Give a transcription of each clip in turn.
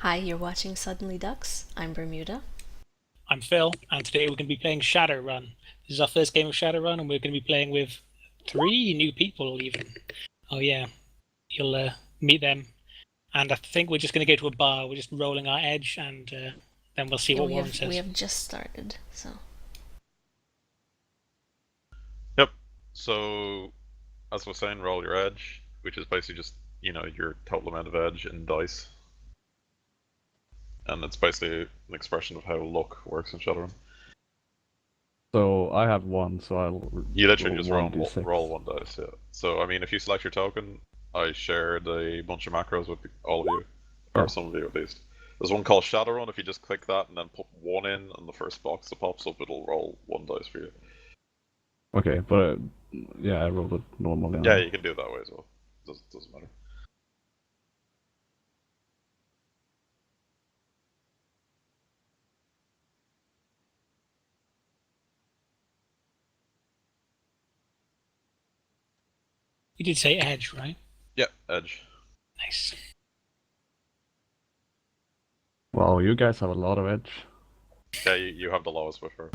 Hi, you're watching Suddenly Ducks. I'm Bermuda. I'm Phil, and today we're going to be playing Shadowrun. This is our first game of Shadowrun, and we're going to be playing with three new people, even. Oh, yeah, you'll meet them. And I think we're just going to go to a bar. We're just rolling our edge, and then we'll see Yeah, what we Warren have we says. have just started, so Yep. So, as I was saying, roll your edge, which is basically just, your total amount of edge in dice. And it's basically an expression of how luck works in Shadowrun. So I have one, so I'll You literally roll just one d6. roll one dice, yeah. So, I mean, if you select your token, I shared a bunch of macros with all of you, or Yeah. some of you at least. There's one called Shadowrun. If you just click that and then put one in the first box that pops up, it'll roll one dice for you. Okay, but yeah, I rolled it normally. Yeah, Now. you can do it that way as well. Doesn't matter. You did say edge, right? Yeah, edge. Nice. Wow, you guys have a lot of edge. Yeah, you have the lowest by far.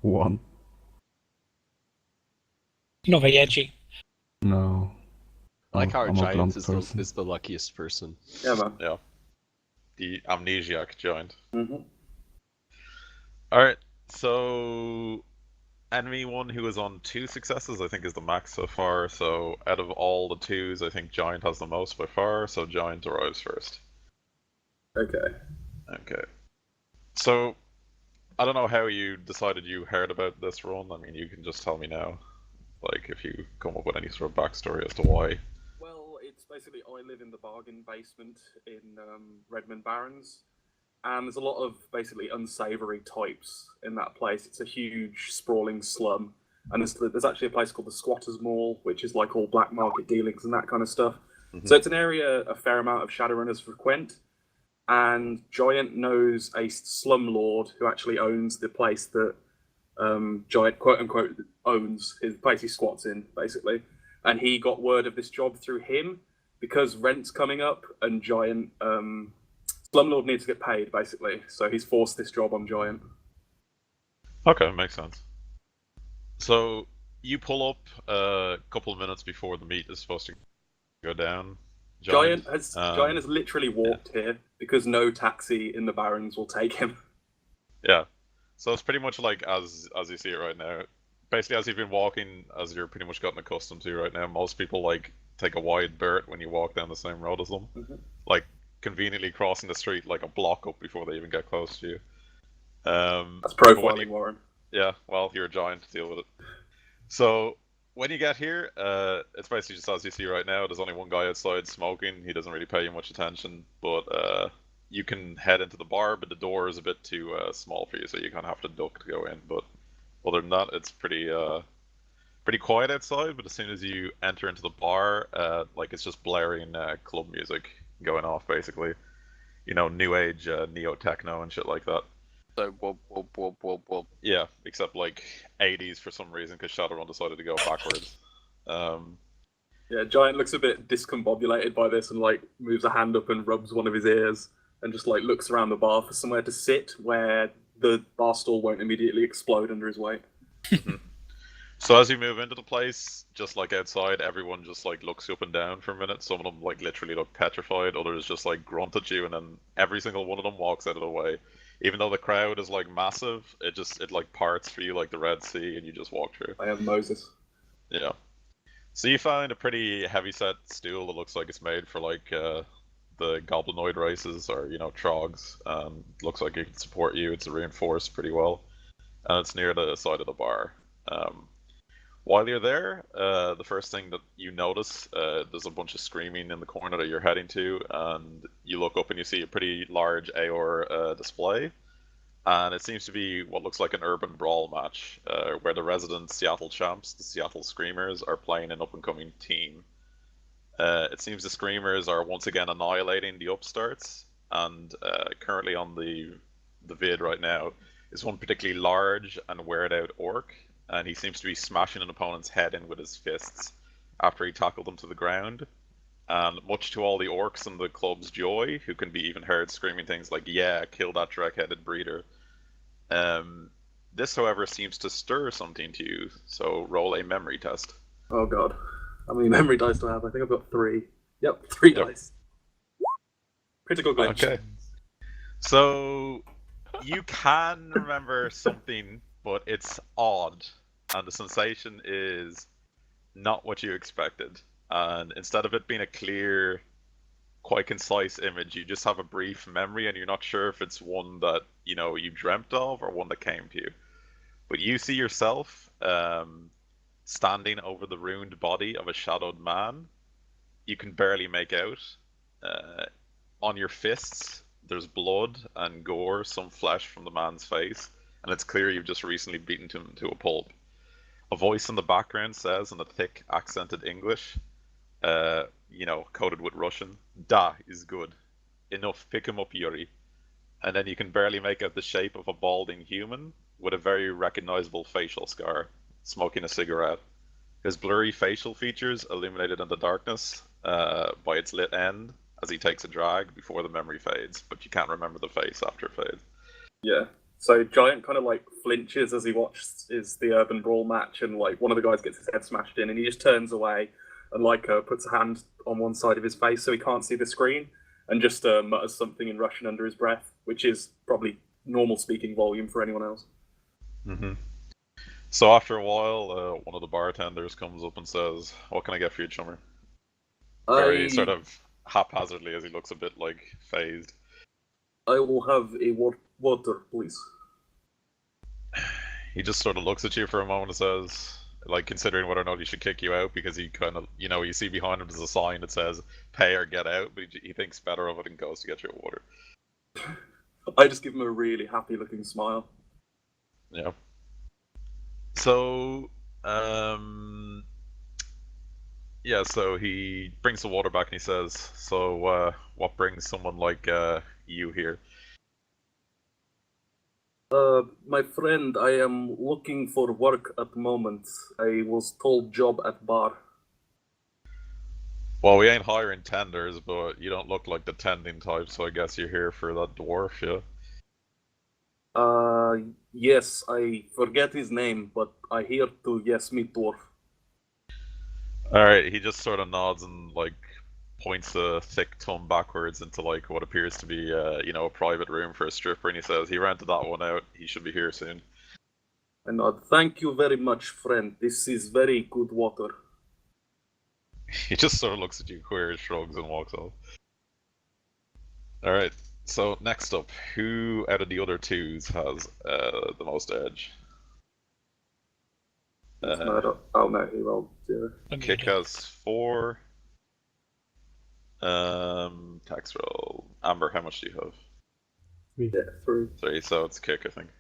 One. You're not very edgy. No. I like how our I'm a giant blunt person. is the luckiest person. Yeah, man. Yeah. The amnesiac giant. Mm-hmm. Alright, so enemy one who is on 2 successes, I think is the max so far. So out of all the twos, I think Giant has the most by far, so Giant arrives first. Okay. Okay. So I don't know how you decided you heard about this run. I mean, you can just tell me now. Like, if you come up with any sort of backstory as to why. Well, it's basically I live in the bargain basement in Redmond Barrens, and there's a lot of basically unsavory types in that place. It's a huge, sprawling slum, and there's actually a place called the Squatters Mall, which is like all black market dealings and that kind of stuff. So it's an area a fair amount of Shadowrunners frequent, and Giant knows a slum lord who actually owns the place that Giant quote unquote owns his place he squats in basically, and he got word of this job through him because rent's coming up and Giant Slumlord needs to get paid basically, so he's forced this job on Giant. Okay, makes sense. So you pull up a couple of minutes before the meet is supposed to go down. Giant has literally walked here because no taxi in the Barrens will take him. Yeah. So it's pretty much like as you see it right now. Basically, as you've been walking, as you're pretty much gotten accustomed to right now, most people like take a wide berth when you walk down the same road as them, like conveniently crossing the street like a block up before they even get close to you. That's but when profiling, Warren. yeah, well, you're a giant to deal with it. So when you get here, it's basically just as you see right now. There's only one guy outside smoking. He doesn't really pay you much attention, but you can head into the bar, but the door is a bit too small for you, so you kind of have to duck to go in. But other than that, it's pretty quiet outside. But as soon as you enter into the bar, like it's just blaring club music going off, basically. You know, new age neo techno and shit like that. So whoop whoop whoop whoop whoop. Yeah, except like 80s for some reason because Shadowrun decided to go backwards. Yeah, Giant looks a bit discombobulated by this and like moves a hand up and rubs one of his ears and just like looks around the bar for somewhere to sit where the bar stool won't immediately explode under his weight. So as you move into the place, just like outside, everyone just like looks you up and down for a minute. Some of them like literally look petrified, others just like grunt at you, and then every single one of them walks out of the way. Even though the crowd is like massive, it like parts for you like the Red Sea, and you just walk through. I am Moses. Yeah. So you find a pretty heavy set stool that looks like it's made for like the goblinoid races or trogs. Looks like it can support you. It's reinforced pretty well, and it's near the side of the bar. Um, while you're there, the first thing that you notice, there's a bunch of screaming in the corner that you're heading to, and you look up and you see a pretty large AOR display, and it seems to be what looks like an urban brawl match, where the resident Seattle champs, the Seattle Screamers, are playing an up-and-coming team. It seems the Screamers are once again annihilating the upstarts, and currently on the vid right now is one particularly large and weared out orc, and he seems to be smashing an opponent's head in with his fists after he tackled them to the ground. And much to all the orcs in the club's joy, who can be even heard screaming things like, "Yeah, kill that drag-headed breeder." This, however, seems to stir something to you, so roll a memory test. Oh god. How many memory dice do I have? I think I've got 3. Yep, 3 Yep. dice. Critical glitch. Okay. So, you can remember something, but it's odd, and the sensation is not what you expected. And instead of it being a clear, quite concise image, you just have a brief memory, and you're not sure if it's one that you dreamt of or one that came to you. But you see yourself standing over the ruined body of a shadowed man. You can barely make out. On your fists, there's blood and gore, some flesh from the man's face, and it's clear you've just recently beaten him to a pulp. A voice in the background says in a thick, accented English, coded with Russian, "Da is good. Enough, pick him up, Yuri." And then you can barely make out the shape of a balding human with a very recognizable facial scar, smoking a cigarette. His blurry facial features illuminated in the darkness by its lit end as he takes a drag before the memory fades, but you can't remember the face after it fades. Yeah. So Giant kind of like flinches as he watches the Urban Brawl match, and like one of the guys gets his head smashed in, and he just turns away and puts a hand on one side of his face so he can't see the screen, and just mutters something in Russian under his breath, which is probably normal speaking volume for anyone else. Mm-hmm. So after a while, one of the bartenders comes up and says, "What can I get for you, chummer?" Very sort of haphazardly, as he looks a bit like phased. I will have a water, please. He just sort of looks at you for a moment and says, like, considering whether or not he should kick you out, because he kind of, you see behind him there's a sign that says "pay or get out," but he thinks better of it and goes to get you a water. I just give him a really happy looking smile. Yeah. So, so he brings the water back and he says, "So, what brings someone like you here?" My friend, I am looking for work at the moment. I was told job at bar. Well, we ain't hiring tenders, but you don't look like the tending type, so I guess you're here for that dwarf, yeah? Yes, I forget his name, but I hear to yes meet dwarf. Alright, he just sort of nods and, like, points a thick thumb backwards into, like, what appears to be, a private room for a stripper, and he says, "He rented that one out, he should be here soon." I nod. Thank you very much, friend. This is very good water. He just sort of looks at you, queer, shrugs, and walks off. Alright, so next up, who out of the other twos has the most edge? Oh no, he rolled 0. Kick has 4. Tax roll. Amber, how much do you have? Yeah, 3. 3, so it's Kick, I think.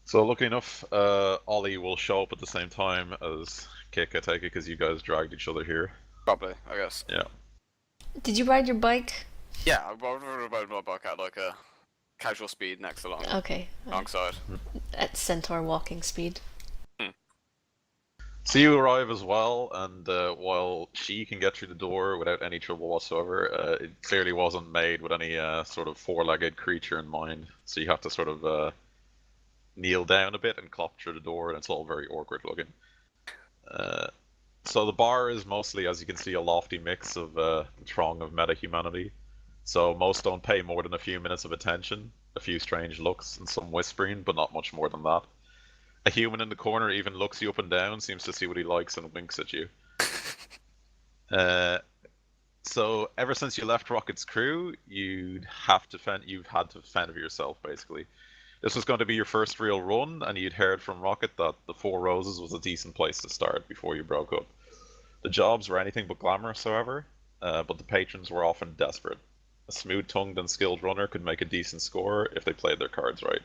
So lucky enough, Ollie will show up at the same time as Kick, I take it, because you guys dragged each other here. Probably, I guess. Yeah. Did you ride your bike? Yeah, I rode my bike at like a casual speed next along Okay. alongside. At centaur walking speed. So you arrive as well, and while she can get through the door without any trouble whatsoever, it clearly wasn't made with any sort of four-legged creature in mind. So you have to sort of kneel down a bit and clop through the door, and it's all very awkward looking. So the bar is mostly, as you can see, a lofty mix of the throng of meta-humanity. So most don't pay more than a few minutes of attention, a few strange looks, and some whispering, but not much more than that. A human in the corner even looks you up and down, seems to see what he likes, and winks at you. So ever since you left Rocket's crew, you've had to fend for yourself, basically. This was going to be your first real run, and you'd heard from Rocket that the Four Roses was a decent place to start before you broke up. The jobs were anything but glamorous, however, but the patrons were often desperate. A smooth-tongued and skilled runner could make a decent score if they played their cards right.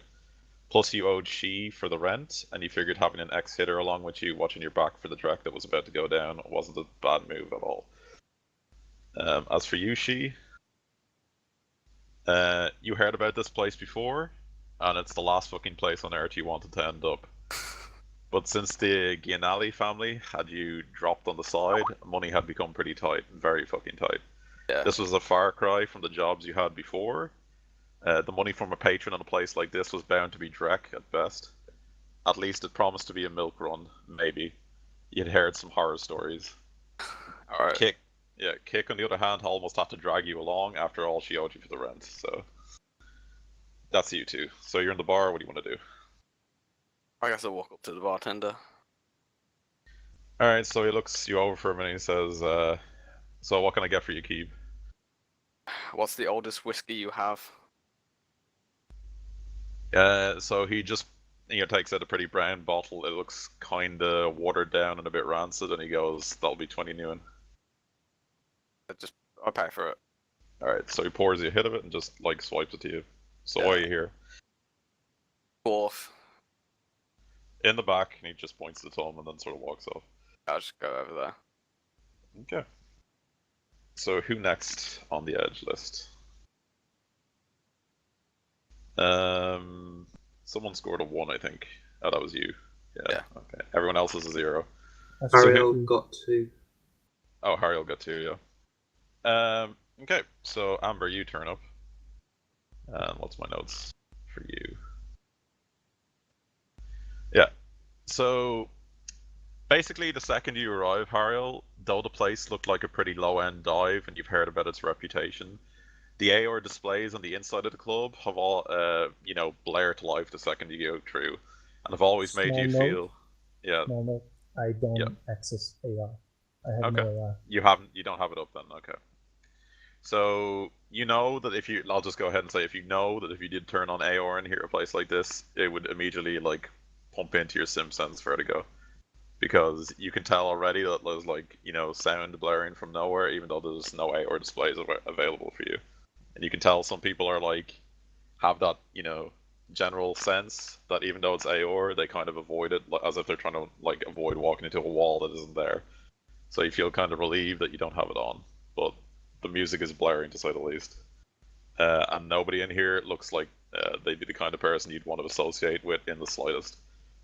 Plus you owed She for the rent, and you figured having an ex-hitter along with you watching your back for the trek that was about to go down wasn't a bad move at all. As for you, She, you heard about this place before, and it's the last fucking place on Earth you wanted to end up. But since the Gianelli family had you dropped on the side, money had become pretty tight, very fucking tight. Yeah. This was a far cry from the jobs you had before. The money from a patron on a place like this was bound to be dreck at best. At least it promised to be a milk run, maybe. You'd heard some horror stories. All right. Kick on the other hand almost had to drag you along after all she owed you for the rent. So that's you two. So you're in the bar. What do you want to do? I guess I'll walk up to the bartender. All right. So he looks you over for a minute. And says, "So what can I get for you, Keeb?" What's the oldest whiskey you have? So he just takes out a pretty brown bottle. It looks kind of watered down and a bit rancid, and he goes, "That'll be 20 new." I'll pay for it. All right. So he pours you a hit of it and just like swipes it to you. So why are you here? Fourth. In the back, and he just points to Tom and then sort of walks off. I'll just go over there. Okay. So who next on the edge list? Someone scored a 1, I think. Oh, that was you. Yeah. Okay. Everyone else is a 0. Ariel got 2. Oh, Harry will get 2, yeah. Okay, so Amber, you turn up. And what's my notes for you? Yeah. So basically, the second you arrive, Hariel, though the place looked like a pretty low-end dive, and you've heard about its reputation, the AOR displays on the inside of the club have all, blare to life the second you go through, and have always made you feel. Yeah. No, I don't access AR. I have no AR. You don't have it up then. Okay. So you know that I'll just go ahead and say if you did turn on AOR in here a place like this, it would immediately like pump into your sim sense vertigo, because you can tell already that there's sound blaring from nowhere, even though there's no AOR displays available for you. And you can tell some people are have that, general sense that even though it's AOR, they kind of avoid it as if they're trying to avoid walking into a wall that isn't there. So you feel kind of relieved that you don't have it on, but the music is blaring to say the least. And nobody in here looks like they'd be the kind of person you'd want to associate with in the slightest.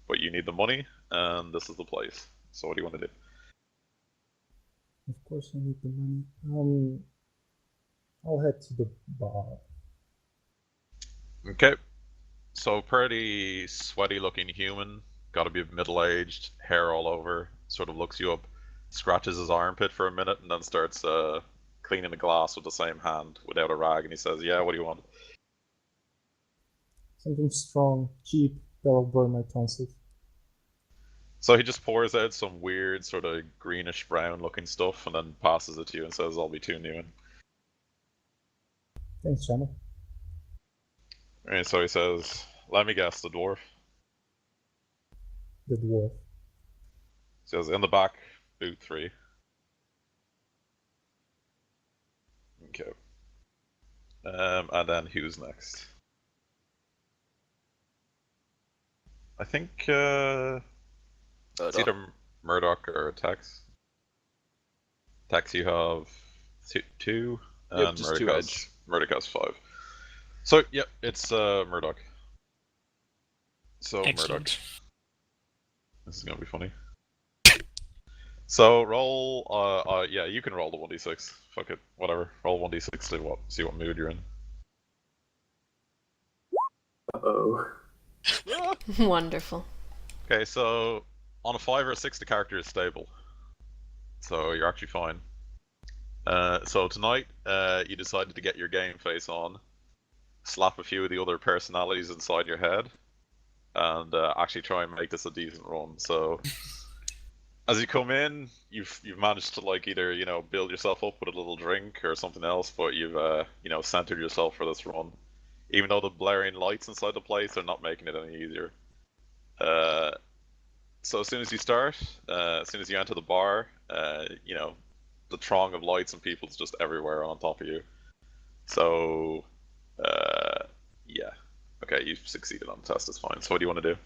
But you need the money, and this is the place. So what do you want to do? Of course I need the money. I'll head to the bar. Okay. So pretty sweaty looking human, gotta be middle-aged, hair all over, sort of looks you up, scratches his armpit for a minute, and then starts cleaning the glass with the same hand without a rag, and he says, "Yeah, what do you want?" Something strong, cheap, that'll burn my tonsils. So he just pours out some weird sort of greenish brown looking stuff and then passes it to you and says, "I'll be 2 new." Thanks, Channel. And so he says, "Let me guess, the dwarf." The dwarf. He says, "In the back, boot 3. Okay. And then who's next? I think it's either Murdoch or Tex. Tex, you have 2, and just 2 edge. Murdoch has 5. So, yep, it's Murdoch. So, Excellent. Murdoch. This is gonna be funny. So, roll, yeah, you can roll the 1d6. Fuck it, whatever. Roll 1d6 to see what mood you're in. Uh-oh. Wonderful. Okay, so on a 5 or a 6, the character is stable. So you're actually fine. So tonight, you decided to get your game face on, slap a few of the other personalities inside your head, and actually try and make this a decent run. So as you come in, you've managed to either build yourself up with a little drink or something else, but you've centered yourself for this run. Even though the blaring lights inside the place are not making it any easier. So as soon as you start, as soon as you enter the bar, the throng of lights and people's just everywhere on top of you. So, yeah. Okay, you've succeeded on the test, it's fine. So what do you want to do?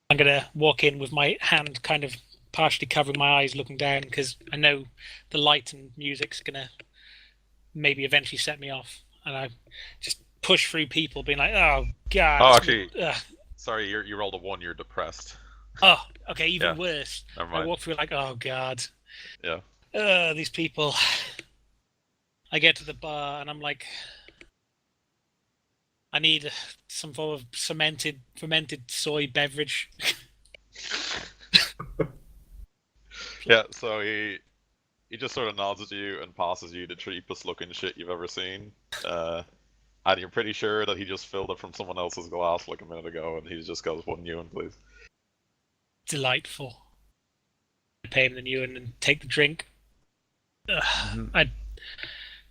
I'm going to walk in with my hand kind of partially covering my eyes, looking down, because I know the light and music's going to maybe eventually set me off. And I just push through people, being like, "Oh, God." Oh, actually, sorry, you rolled a 1, you're depressed. Oh, okay, even Yeah. worse. Never I mind. walk through like, oh god, Yeah. these people. I get to the bar and I'm like, I need some form of fermented soy beverage. Yeah, so he just sort of nods at you and passes you the cheapest looking shit you've ever seen. And you're pretty sure that he just filled it from someone else's glass like a minute ago, and he just goes, "One new one, please." Delightful. I pay him the new and then take the drink. Mm-hmm.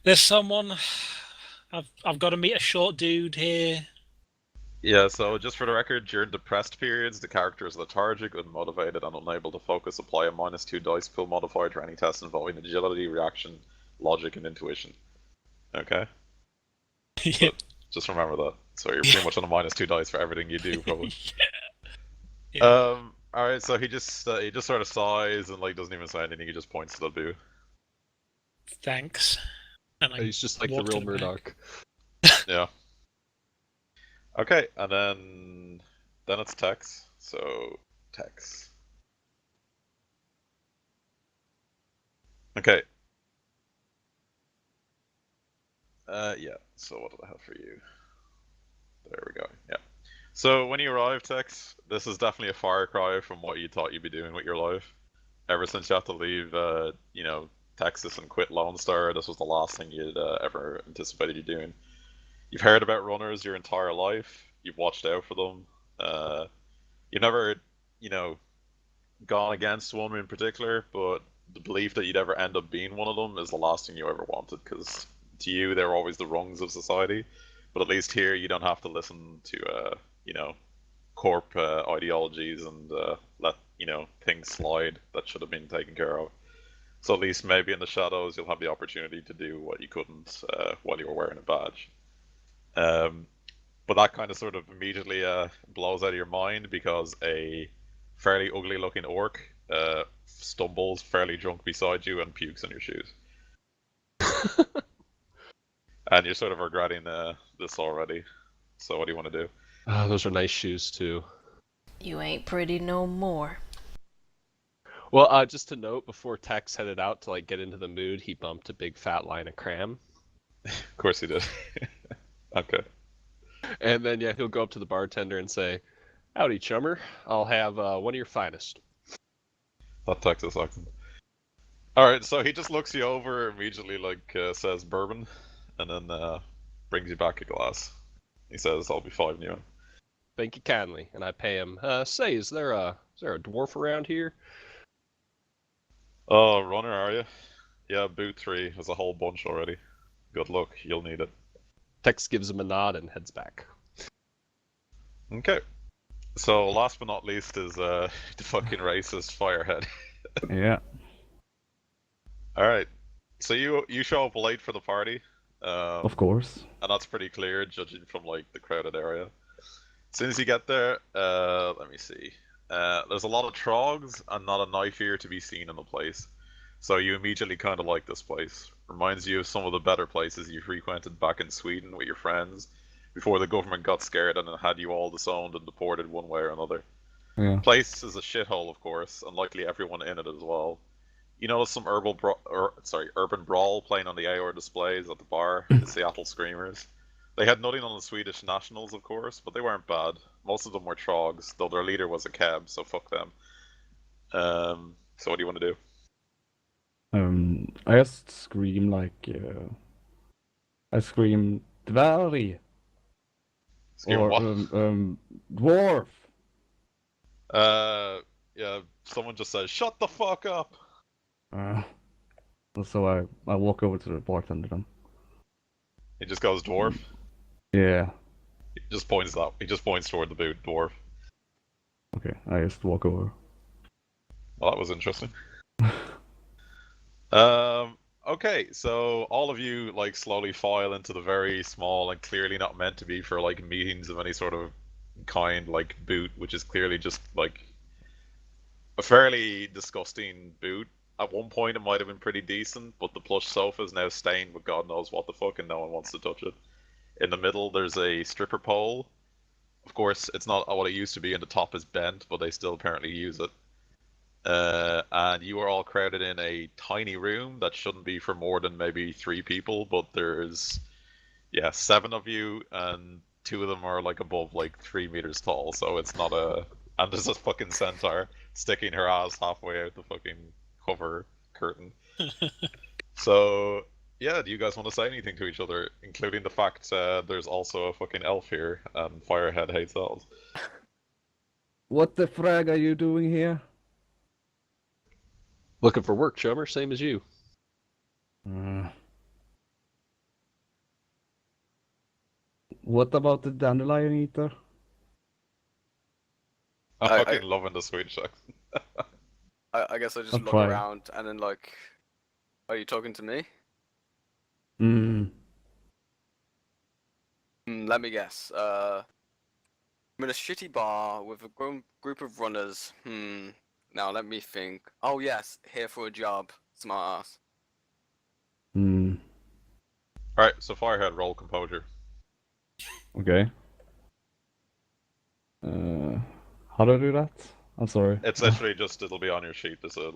There's someone. I've got to meet a short dude here. Yeah, so just for the record, during depressed periods, the character is lethargic, unmotivated, and unable to focus. Apply a -2 dice pool modifier to any test involving agility, reaction, logic, and intuition. Okay? Yeah. So just remember that. So you're pretty much on a -2 dice for everything you do, probably. Yeah. Alright, so he just sort of sighs and like doesn't even say anything, he just points to the boo. Thanks. And I He's just like the walk to real back. Murdoch. Yeah. Okay, and then it's Tex. So Tex. Okay. Yeah. So what did I have for you? There we go. Yeah. So when you arrive, Tex, this is definitely a far cry from what you thought you'd be doing with your life. Ever since you had to leave, Texas and quit Lone Star, this was the last thing you'd ever anticipated you doing. You've heard about runners your entire life. You've watched out for them. You've never, you know, gone against one in particular, but the belief that you'd ever end up being one of them is the last thing you ever wanted, because to you they're always the rungs of society. But at least here you don't have to listen to, corp ideologies and let things slide that should have been taken care of. So at least maybe in the shadows you'll have the opportunity to do what you couldn't while you were wearing a badge. But that kind of sort of immediately blows out of your mind because a fairly ugly looking orc stumbles fairly drunk beside you and pukes on your shoes. And you're sort of regretting this already. So what do you want to do? Those are nice shoes too. You ain't pretty no more. Well, just to note, before Tex headed out to like get into the mood, he bumped a big fat line of cram. Of course he did. Okay. And then yeah, he'll go up to the bartender and say, "Howdy, chummer. I'll have one of your finest." That Texas accent. Alright, so he just looks you over immediately, like says bourbon, and then brings you back a glass. He says, "I'll be 5 new." Thank you kindly, and I pay him. Say, is there a dwarf around here? Oh, runner, are you? Yeah, boot 3. There's a whole bunch already. Good luck, you'll need it. Tex gives him a nod and heads back. Okay. So last but not least is the fucking racist firehead. Yeah. Alright. So you show up late for the party. Of course. And that's pretty clear, judging from like the crowded area. As soon as you get there, let me see. There's a lot of trogs and not a knife here to be seen in the place. So you immediately kind of like this place. Reminds you of some of the better places you frequented back in Sweden with your friends before the government got scared and had you all disowned and deported one way or another. Yeah. Place is a shithole, of course, and likely everyone in it as well. You notice some urban brawl playing on the AOR displays at the bar, the Seattle Screamers. They had nothing on the Swedish nationals, of course, but they weren't bad. Most of them were trogs, though their leader was a cab, so fuck them. So what do you want to do? I just scream like I scream dvärg Scream or what? Dwarf. Yeah, someone just says, "Shut the fuck up!" So I walk over to the bartender then. He just goes, "Dwarf." Yeah. He just points toward the boot, "Dwarf." Okay, I just walk over. Well, that was interesting. Okay, so all of you like slowly file into the very small and clearly not meant to be for like meetings of any sort of kind, like boot, which is clearly just like a fairly disgusting boot. At one point, it might have been pretty decent, but the plush sofa is now stained with God knows what the fuck, and no one wants to touch it. In the middle, there's a stripper pole. Of course, it's not what it used to be, and the top is bent, but they still apparently use it. And you are all crowded in a tiny room that shouldn't be for more than maybe 3 people, but there's 7 of you, and 2 of them are like above like 3 meters tall, so it's not a. And there's a fucking centaur sticking her ass halfway out the fucking cover curtain. So yeah, do you guys want to say anything to each other, including the fact there's also a fucking elf here, and Firehead hates elves? What the frag are you doing here? Looking for work, chummer, same as you. What about the dandelion eater? I'm I- fucking loving the Swedish accent. I guess I just I'll look try. around and then like, are you talking to me? Let me guess. I'm in a shitty bar with a group of runners. Now let me think. Oh yes, here for a job. Smart ass. Alright, so Firehead, roll composure. Okay. How do I do that? I'm sorry. It's literally just, it'll be on your sheet. There's a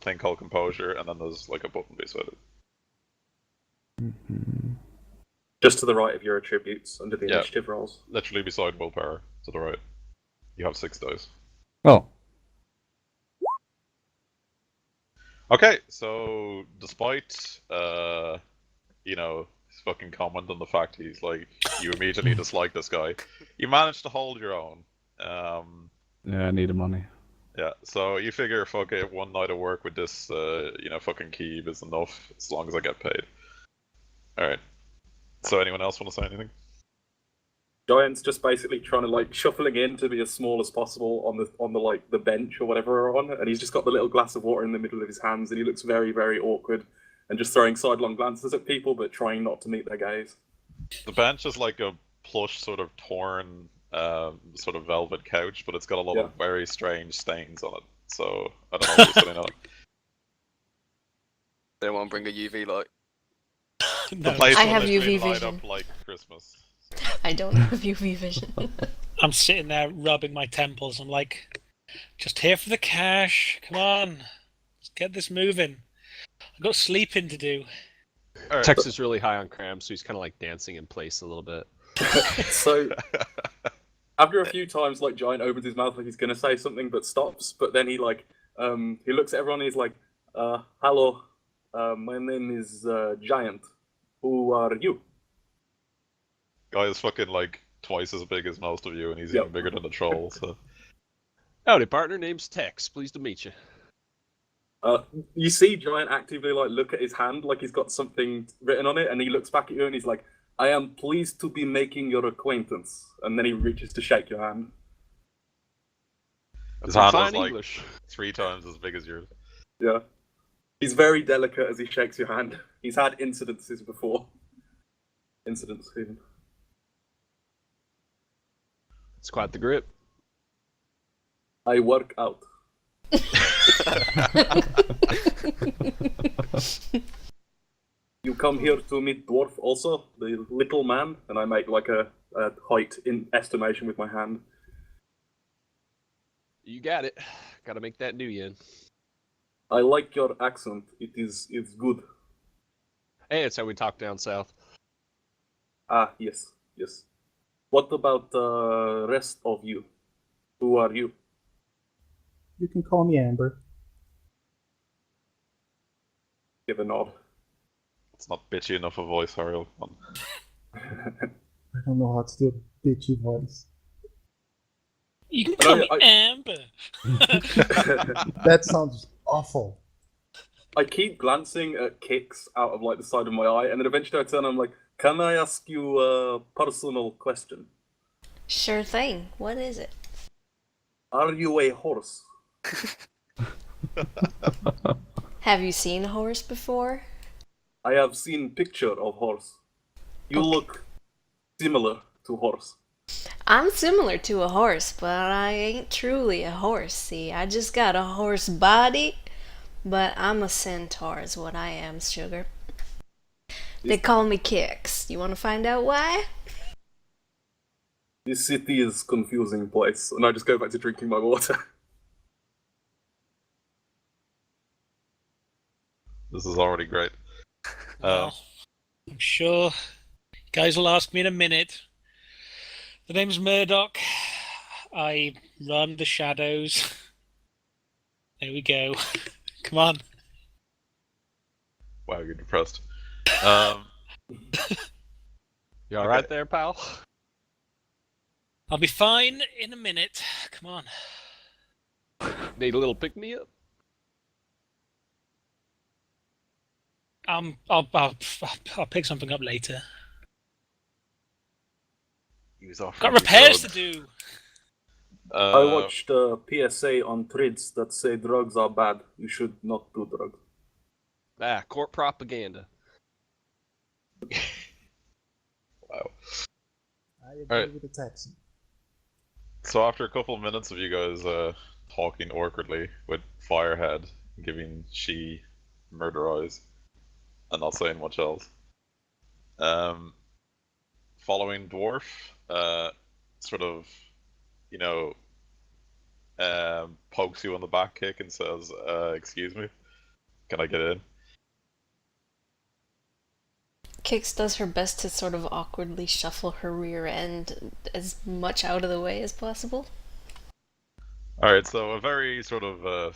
thing called composure, and then there's like a button beside it. Just to the right of your attributes under the Yeah. initiative rolls. Literally beside willpower, to the right. You have 6 dice. Oh. Okay, so despite his fucking comment on the fact he's like you immediately dislike this guy, you managed to hold your own. Yeah, I need the money. Yeah, so you figure fuck it, 1 night of work with this fucking Keeb is enough as long as I get paid. Alright. So anyone else want to say anything? Giant's just basically trying to like shuffling in to be as small as possible on the like the bench or whatever we're on, and he's just got the little glass of water in the middle of his hands, and he looks very, very awkward, and just throwing sidelong glances at people, but trying not to meet their gaze. The bench is like a plush, sort of torn, sort of velvet couch, but it's got a lot of very strange stains on it. So I don't know what you're sitting on. They want to bring a UV light. The No, place I will have literally UV light vision. up like Christmas. I don't have UV vision. I'm sitting there rubbing my temples. I'm like, just here for the cash. Come on, let's get this moving. I've got sleeping to do. Alright. Tex is really high on cram, so he's kind of like dancing in place a little bit. So after a few times, like Giant opens his mouth like he's gonna say something, but stops. But then he like he looks at everyone and he's like, "Hello, my name is Giant. Who are you?" Guy is fucking like twice as big as most of you, and he's even bigger than the troll. So Howdy, partner. Name's Tex. Pleased to meet you. You see Giant actively like look at his hand like he's got something written on it, and he looks back at you and he's like, "I am pleased to be making your acquaintance." And then he reaches to shake your hand. his Some hand fine was like English. 3 times as big as yours. Yeah. He's very delicate as he shakes your hand. He's had incidences before. Incidents even. It's quite the grip. I work out. You come here to meet Dwarf also, the little man, and I make like a height in estimation with my hand. You got it. Got to make that new yen. I like your accent. It's good. Hey, it's how we talk down south. Ah, yes. What about the rest of you? Who are you? You can call me Amber. Give a nod. It's not bitchy enough a voice, Harry. I don't know how to do a bitchy voice. You can call me I- Amber. That sounds awful. I keep glancing at Kix out of like the side of my eye, and then eventually I turn and I'm like, "Can I ask you a personal question? Sure thing. What is it? Are you a horse?" Have you seen a horse before? I have seen picture of horse. You Okay. look similar to horse. I'm similar to a horse, but I ain't truly a horse. See, I just got a horse body, but I'm a centaur is what I am, sugar. They call me Kix. You want to find out why? This city is confusing place, and I just go back to drinking my water. This is already great. Well, I'm sure guys will ask me in a minute. The name's Murdoch. I run the shadows. There we go. Come on. Wow, you're depressed. You all right there, pal? I'll be fine in a minute. Come on. Need a little pick me up? I'll pick something up later. He was offering Got you repairs to drugs. do. I watched a PSA on Threads that say drugs are bad. You should not do drugs. Court propaganda. Wow. I agree Alright. with the taxi. So after a couple of minutes of you guys talking awkwardly with Firehead giving she murder eyes and not saying much else, following Dwarf sort of, you know, pokes you on the back kick and says, excuse me, can I get in? Kix does her best to sort of awkwardly shuffle her rear end as much out of the way as possible. Alright, so a very sort of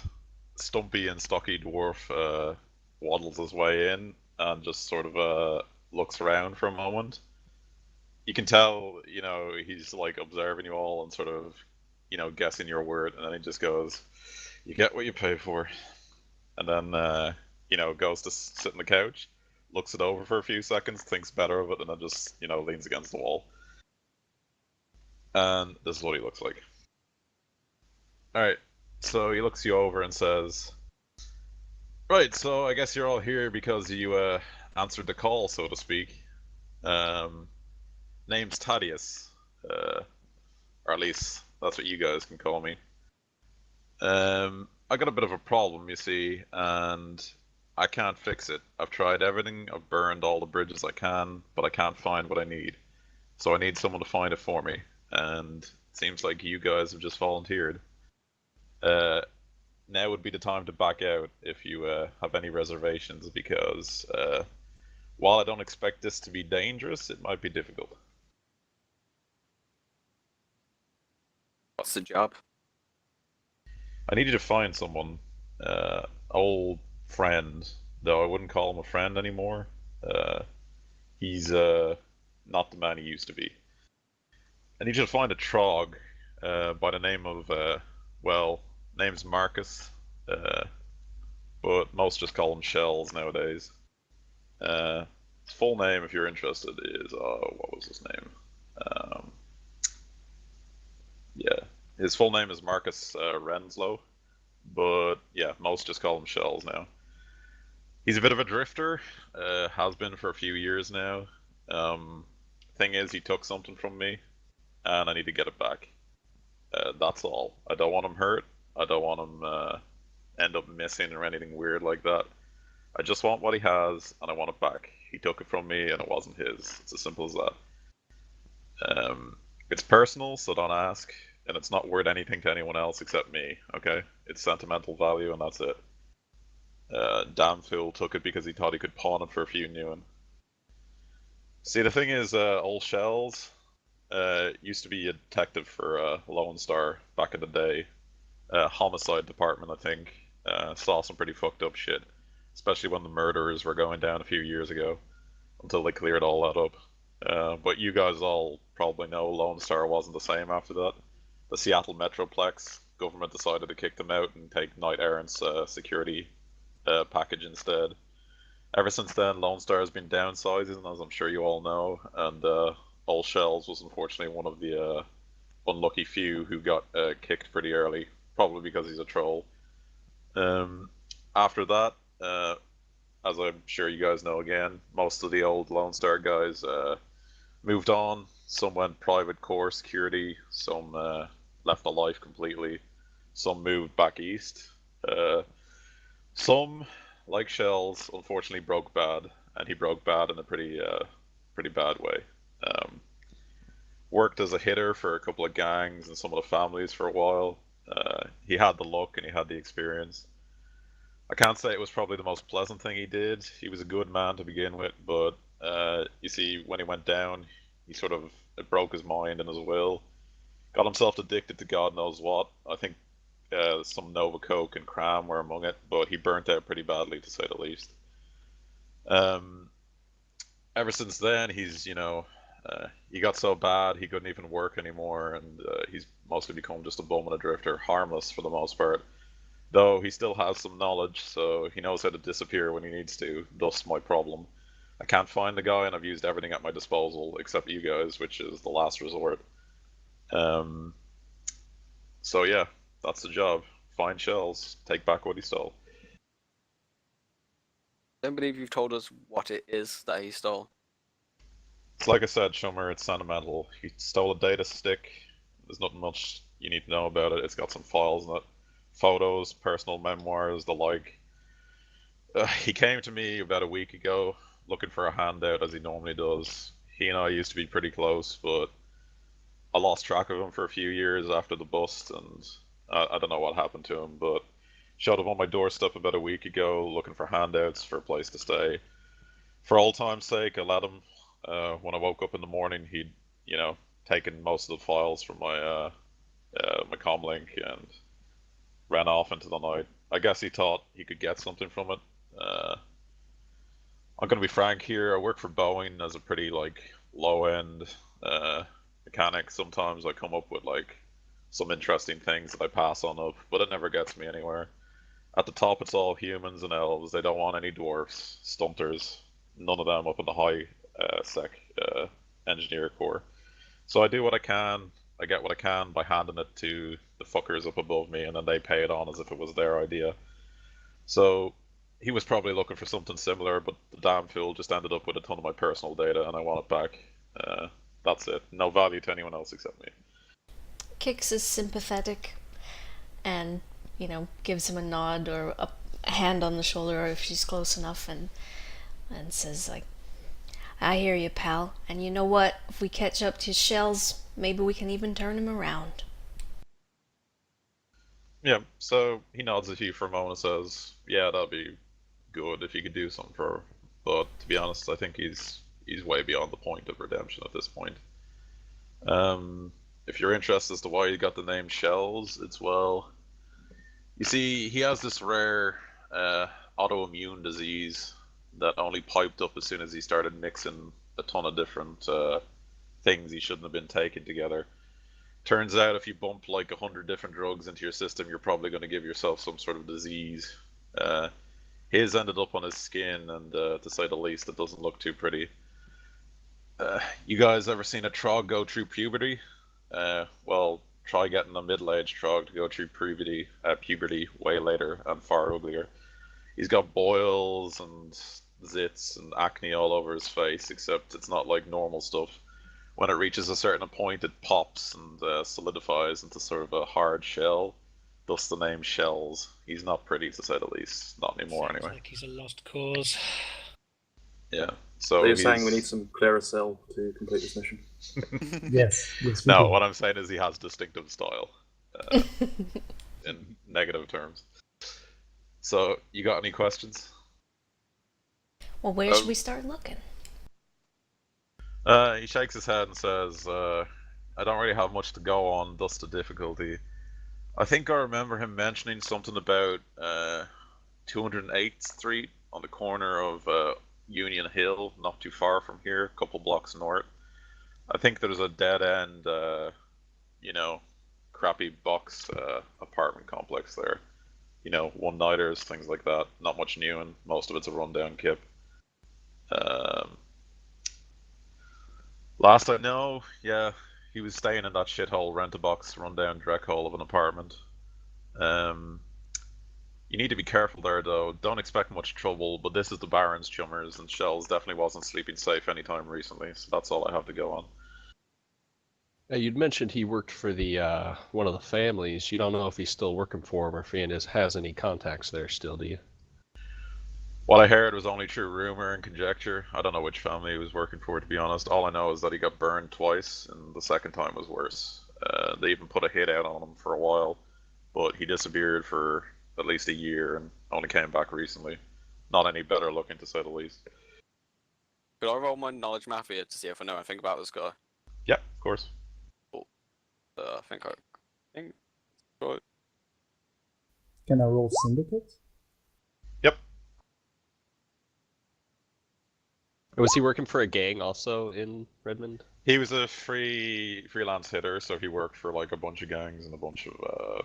stumpy and stocky dwarf waddles his way in and just sort of looks around for a moment. You can tell, you know, he's like observing you all and sort of, you know, guessing your word, and then he just goes, "You get what you pay for," and then, you know, goes to sit on the couch, looks it over for a few seconds, thinks better of it, and then just, you know, leans against the wall. And this is what he looks like. Alright, so he looks you over and says, "Right, so I guess you're all here because you answered the call, so to speak. Name's Thaddeus, or at least that's what you guys can call me. I got a bit of a problem, you see, and I can't fix it. I've tried everything, I've burned all the bridges I can, but I can't find what I need. So I need someone to find it for me, and it seems like you guys have just volunteered. Now would be the time to back out if you have any reservations, because while I don't expect this to be dangerous, it might be difficult." What's the job? I need you to find someone, old friend, though I wouldn't call him a friend anymore. He's not the man he used to be. I need you to find a trog by the name of, well, name's Marcus, but most just call him Shells nowadays. His full name, if you're interested, is, what was his name? Yeah, his full name is Marcus Renslow, but yeah, most just call him Shells now. He's a bit of a drifter, has been for a few years now. Thing is, he took something from me, and I need to get it back. That's all. I don't want him hurt. I don't want him end up missing or anything weird like that. I just want what he has, and I want it back. He took it from me, and it wasn't his. It's as simple as that. It's personal, so don't ask, and it's not worth anything to anyone else except me, okay? It's sentimental value, and that's it. Damn fool took it because he thought he could pawn it for a few new. See, the thing is, old Shells used to be a detective for Lone Star back in the day. Homicide department, I think. Saw some pretty fucked up shit, especially when the murderers were going down a few years ago, until they cleared all that up. But you guys all probably know Lone Star wasn't the same after that. The Seattle Metroplex government decided to kick them out and take Knight Errant's security package instead. Ever since then, Lone Star has been downsizing, as I'm sure you all know, and Old Shells was unfortunately one of the unlucky few who got kicked pretty early, probably because he's a troll. After that, as I'm sure you guys know again, most of the old Lone Star guys moved on. Some went private core security, some left the life completely, some moved back east. Some, like Shells, unfortunately broke bad, and he broke bad in a pretty bad way. worked as a hitter for a couple of gangs and some of the families for a while. He had the luck and he had the experience. I can't say it was probably the most pleasant thing he did. He was a good man to begin with, but you see, when he went down, he sort of it broke his mind and his will. Got himself addicted to God knows what. I think some Nova Coke and cram were among it, but he burnt out pretty badly to say the least. Um, Ever since then, he got so bad he couldn't even work anymore, and he's mostly become just a bum and a drifter, harmless for the most part. Though he still has some knowledge, so he knows how to disappear when he needs to. Thus, my problem. I can't find the guy, and I've used everything at my disposal except you guys, which is the last resort. Um, so yeah, that's the job. Find shells, take back what he stole. I don't believe you've told us what it is that he stole. It's like I said, Shummer, it's sentimental. He stole a data stick. There's nothing much you need to know about it. It's got some files in it. Photos, personal memoirs, the like. He came to me about a week ago looking for a handout as he normally does. He and I used to be pretty close, but I lost track of him for a few years after the bust, and I don't know what happened to him, but showed up on my doorstep about a week ago looking for handouts for a place to stay. For old time's sake, I let him. When I woke up in the morning, he'd, taken most of the files from my comlink and ran off into the night. I guess he thought he could get something from it. I'm gonna be frank here. I work for Boeing as a pretty low end mechanic. Sometimes I come up with some interesting things that I pass on up, but it never gets me anywhere. At the top, it's all humans and elves. They don't want any dwarfs, stunters, none of them up in the high sec engineer core. So I do what I can. I get what I can by handing it to the fuckers up above me, and then they pay it on as if it was their idea. So he was probably looking for something similar, but the damn fool just ended up with a ton of my personal data, and I want it back. That's it. No value to anyone else except me. Kix is sympathetic and, gives him a nod or a hand on the shoulder if she's close enough, and says, I hear you, pal. And you know what? If we catch up to shells, maybe we can even turn him around. Yeah, so he nods at you for a moment and says, yeah, that'd be good if you could do something for her. But to be honest, I think he's way beyond the point of redemption at this point. If you're interested as to why he got the name Shells, it's you see, he has this rare autoimmune disease that only piped up as soon as he started mixing a ton of different things he shouldn't have been taking together. Turns out if you bump 100 different drugs into your system, you're probably going to give yourself some sort of disease. His ended up on his skin, and to say the least, it doesn't look too pretty. You guys ever seen a trog go through puberty? Well, try getting a middle-aged trog to go through puberty way later and far uglier. He's got boils and zits and acne all over his face, except it's not like normal stuff. When it reaches a certain point, it pops and solidifies into sort of a hard shell. Thus the name Shells. He's not pretty, to say the least. Not anymore, Sounds anyway. like he's a lost cause. Yeah. So you're saying we need some Clearasil to complete this mission? Yes, we No, do. what I'm saying is he has distinctive style. In negative terms. So, you got any questions? Well, where should we start looking? He shakes his head and says, I don't really have much to go on, thus the difficulty. I think I remember him mentioning something about 208th Street on the corner of Union Hill, not too far from here, a couple blocks north. I think there's a dead end, crappy box apartment complex there. One-nighters, things like that. Not much new, and most of it's a rundown kip. Last I know, yeah, he was staying in that shithole rent-a-box, rundown dreck hole of an apartment. You need to be careful there, though. Don't expect much trouble, but this is the Baron's Chummers, and Shells definitely wasn't sleeping safe anytime recently, so that's all I have to go on. You'd mentioned he worked for the one of the families. You don't know if he's still working for him or if he has any contacts there still, do you? What I heard was only true rumor and conjecture. I don't know which family he was working for, to be honest. All I know is that he got burned twice, and the second time was worse. They even put a hit out on him for a while, but he disappeared for at least a year and only came back recently. Not any better looking, to say the least. Could I roll my knowledge mafia to see if I know anything about this guy? Yeah, of course. I think. Right. Can I roll syndicate? Yep. Was he working for a gang also in Redmond? He was a freelance hitter, so he worked for like a bunch of gangs and a bunch of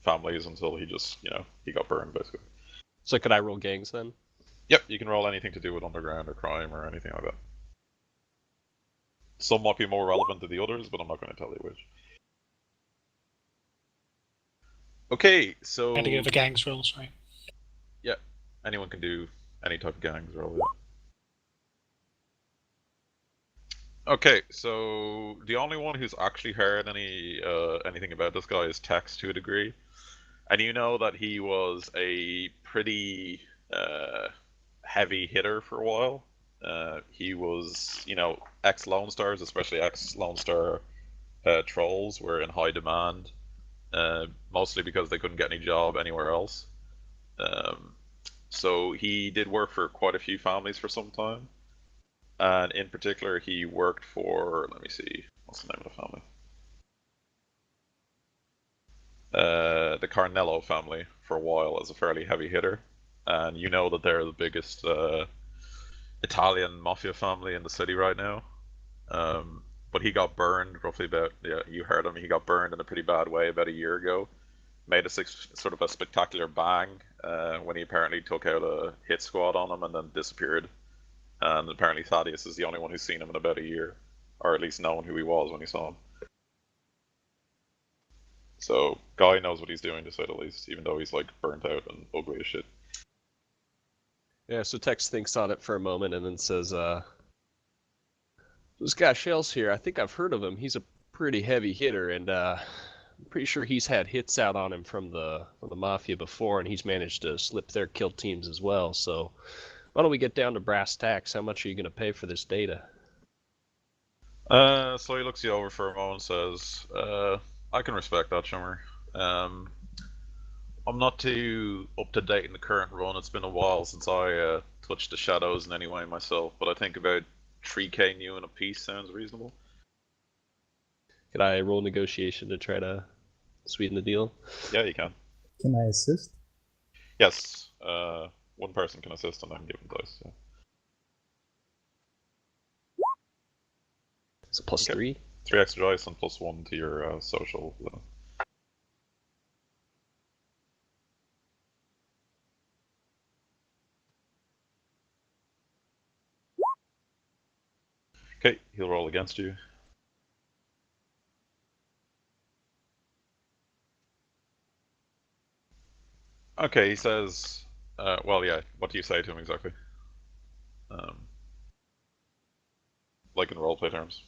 families until he just he got burned basically. So could I roll gangs then? Yep, you can roll anything to do with underground or crime or anything like that. Some might be more relevant to the others, but I'm not going to tell you which. Okay, so Had to go for gangs rolls, right? yeah, anyone can do any type of gangs roll. Okay, so the only one who's actually heard anything about this guy is Tex to a degree, and you know that he was a pretty heavy hitter for a while. He was, ex Lone Stars, especially ex Lone Star trolls, were in high demand, mostly because they couldn't get any job anywhere else. So he did work for quite a few families for some time. And in particular, he worked for, let me see, what's the name of the family? The Carnello family for a while as a fairly heavy hitter. And you know that they're the biggest Italian mafia family in the city right now. But he got burned roughly about, you heard him, he got burned in a pretty bad way about a year ago. Made a sort of a spectacular bang when he apparently took out a hit squad on him and then disappeared. And apparently Thaddeus is the only one who's seen him in about a year, or at least known who he was when he saw him. So, Guy knows what he's doing, to say the least, even though he's like burnt out and ugly as shit. Yeah, so Tex thinks on it for a moment and then says, this guy Shell's here, I think I've heard of him. He's a pretty heavy hitter, and I'm pretty sure he's had hits out on him from the Mafia before, and he's managed to slip their kill teams as well. So why don't we get down to brass tacks? How much are you going to pay for this data? So he looks you over for a moment and says, I can respect that, Shummer. I'm not too up to date in the current run. It's been a while since I touched the shadows in any way myself, but I think about 3k new and a piece sounds reasonable. Could I roll negotiation to try to sweeten the deal? Yeah, you can. Can I assist? Yes, one person can assist and I can give them dice. Yeah. It's a plus Okay. 3. 3 extra dice and plus 1 to your social. Okay, he'll roll against you. Okay, he says, well, yeah, what do you say to him exactly? Like in roleplay terms.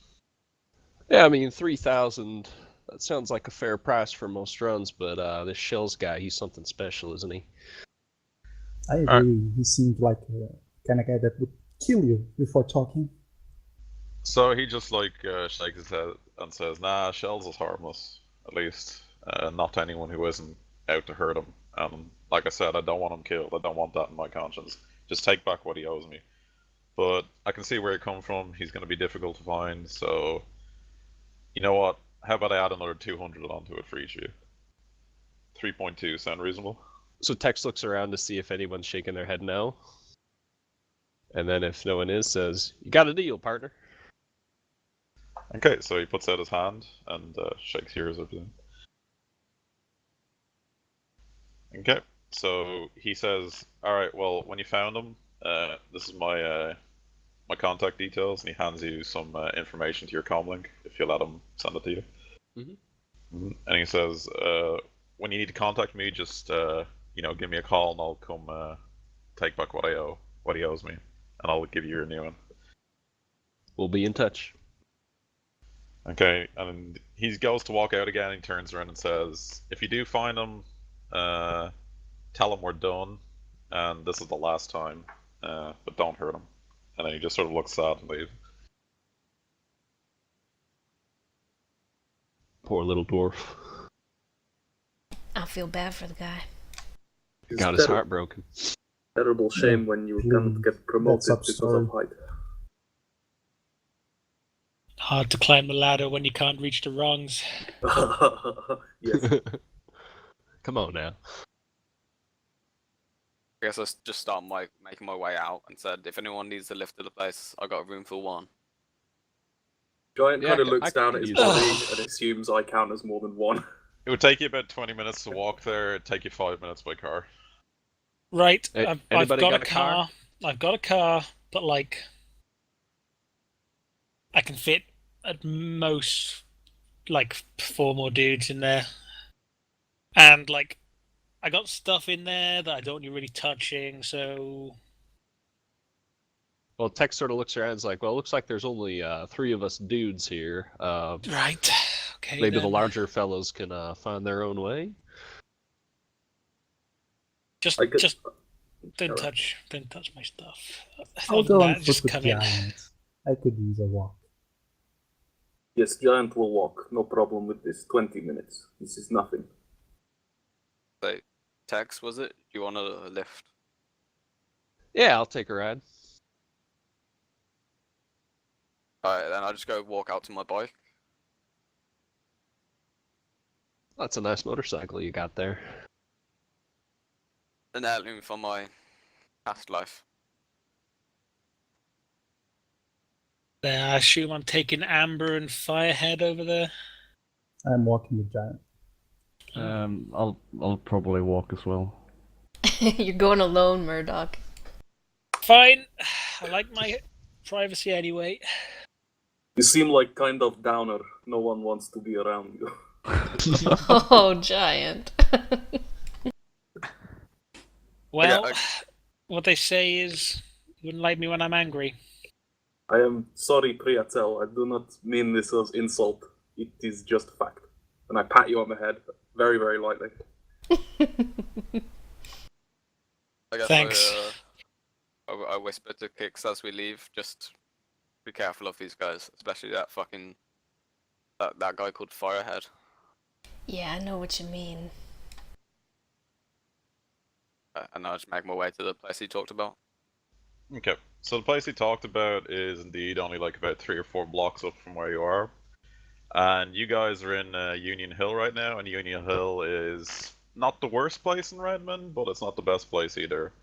Yeah, I mean, 3,000, that sounds like a fair price for most runs, but this Shells guy, he's something special, isn't he? I agree. He seemed like a kind of guy that would kill you before talking. So he just like shakes his head and says, nah, Shells is harmless, at least. Not to anyone who isn't out to hurt him. And like I said, I don't want him killed. I don't want that in my conscience. Just take back what he owes me. But I can see where he comes from. He's going to be difficult to find, so you know what? How about I add another 200 onto it for each of you? 3.2 sound reasonable? So Tex looks around to see if anyone's shaking their head no. And then if no one is, says, you got a deal, partner. Okay, so he puts out his hand and shakes yours, I presume. Okay, so he says, alright, well, when you found him, this is my my contact details, and he hands you some information to your comlink, if you let him send it to you. Mm-hmm. And he says, when you need to contact me, just give me a call, and I'll come take back what he owes me, and I'll give you your new one. We'll be in touch. Okay, and he goes to walk out again, and he turns around and says, if you do find him, tell him we're done, and this is the last time, but don't hurt him. And then he just sort of looks sad and leaves. Poor little dwarf. I feel bad for the guy. It's Got his heart broken. terrible shame when you cannot get promoted because of height. Hard to climb the ladder when you can't reach the rungs. Yes. Come on now. I guess I just start making my way out and said, if anyone needs a lift to the place, I got room for one. Giant Yeah, kind of I looks down could at his use body that. and assumes I count as more than one. It would take you about 20 minutes to walk there. It'd take you 5 minutes by car. Right, Hey, I've anybody got got a a car? car. I've got a car, but like, I can fit at most like 4 more dudes in there, and like, I got stuff in there that I don't need really touching. So Well, Tech sort of looks around and is like, well, it looks like there's only 3 of us dudes here. right, okay. Maybe the then. larger fellows can find their own way. Just I could- don't Alright. touch my stuff. I'll Other go than on that, foot just with come in. Giant. I could use a walk. Yes, Giant will walk. No problem with this. 20 minutes. This is nothing. So, Tex, was it? Do you want a lift? Yeah, I'll take a ride. Alright, then I'll just go walk out to my bike. That's a nice motorcycle you got there. An heirloom from my past life. Then I assume I'm taking Amber and Firehead over there. I'm walking with Giant. I'll probably walk as well. You're going alone, Murdoch. Fine. I like my privacy anyway. You seem like kind of downer. No one wants to be around you. Oh, Giant. Well, I- what they say is, you wouldn't like me when I'm angry. I am sorry, Priatel. I do not mean this as insult. It is just fact. And I pat you on the head, very, very lightly. I guess Thanks. I whisper to Kix as we leave, just be careful of these guys, especially that fucking that guy called Firehead. Yeah, I know what you mean. And I'll just make my way to the place he talked about. Okay, so the place he talked about is indeed only like about 3 or 4 blocks up from where you are. And you guys are in Union Hill right now, and Union Hill is not the worst place in Redmond, but it's not the best place either.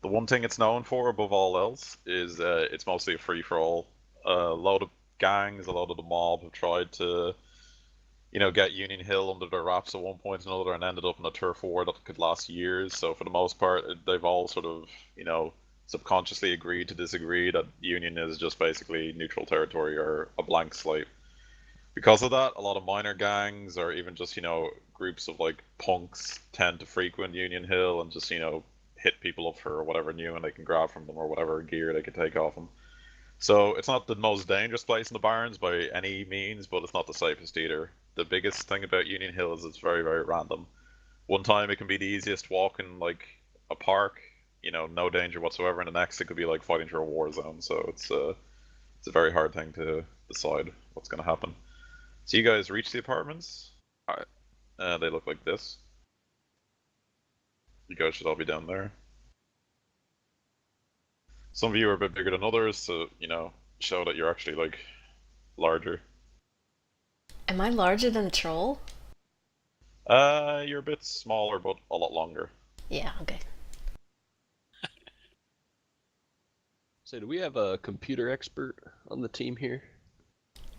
The one thing it's known for, above all else, is it's mostly a free-for-all. A load of gangs, a load of the mob have tried to, get Union Hill under their wraps at one point or another, and ended up in a turf war that could last years. So for the most part, they've all sort of, subconsciously agreed to disagree that Union is just basically neutral territory or a blank slate. Because of that, a lot of minor gangs or even just, groups of like punks tend to frequent Union Hill and just, hit people up for whatever new and they can grab from them or whatever gear they can take off them. So it's not the most dangerous place in the Barrens by any means, but it's not the safest either. The biggest thing about Union Hill is it's very, very random. One time it can be the easiest walk in like a park, no danger whatsoever, and the next it could be like fighting through a war zone. So it's a very hard thing to decide what's going to happen. So you guys reach the apartments. Alright. They look like this. You guys should all be down there. Some of you are a bit bigger than others, so, show that you're actually, like, larger. Am I larger than the troll? You're a bit smaller, but a lot longer. Yeah, okay. So, do we have a computer expert on the team here?